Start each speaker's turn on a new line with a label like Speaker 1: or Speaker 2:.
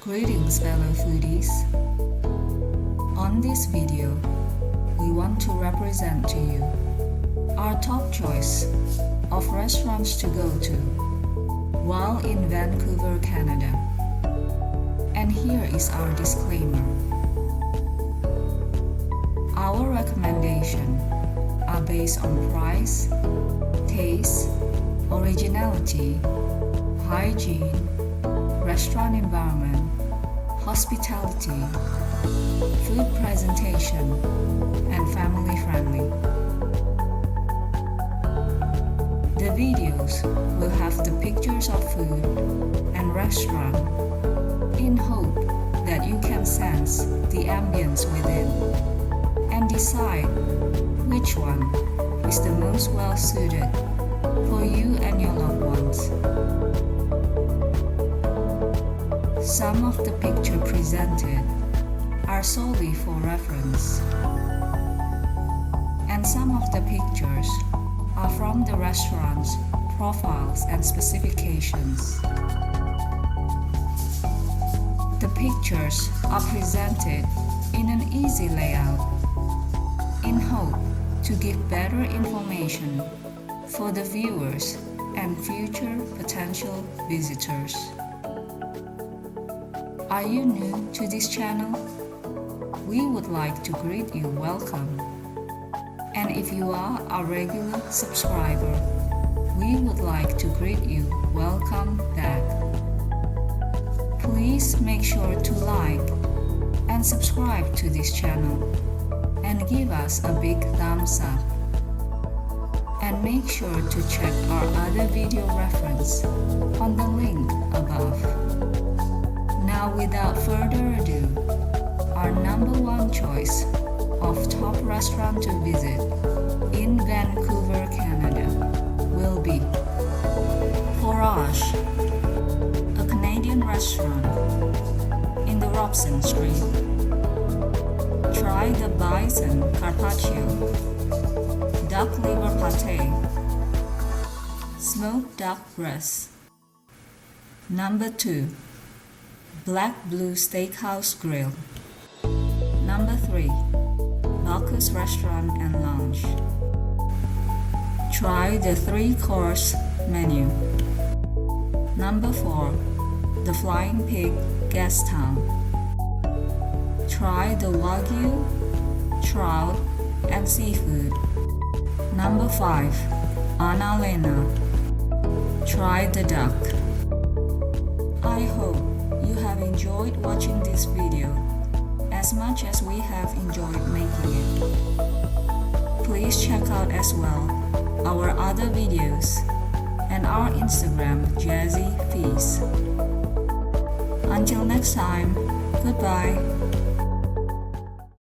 Speaker 1: Greetings fellow foodies. On this video, we want to represent to you our top choice of restaurants to go to while in Vancouver, Canada. And here is our disclaimer. Our recommendations are based on price, taste, originality, hygiene, restaurant environment, hospitality, food presentation, and family friendly. The videos will have the pictures of food and restaurant in hope that you can sense the ambience within and decide which one is the most well suited for you and your loved ones. Some of the pictures presented are solely for reference, and some of the pictures are from the restaurant's profiles and specifications. The pictures are presented in an easy layout in hope to give better information for the viewers and future potential visitors. Are you new to this channel? We would like to greet you welcome. And if you are a regular subscriber, we would like to greet you welcome back. Please make sure to like and subscribe to this channel and give us a big thumbs up. And make sure to check our other video reference on the link above. Now without further ado, our number one choice of top restaurant to visit in Vancouver, Canada will be ForBusinessHere, a Canadian restaurant in the Robson Street. Try the bison carpaccio, duck liver pate, smoked duck breast. Number 2, Black Blue Steakhouse Grill. Number 3, Bacchus Restaurant and Lounge. Try the 3-course menu. Number 4, the Flying Pig Guest Town. Try the Wagyu, trout, and seafood. Number 5, Annalena. Try the duck. I hope you have enjoyed watching this video as much as we have enjoyed making it. Please check out as well our other videos and our Instagram JazzyFeast. Until next time, goodbye.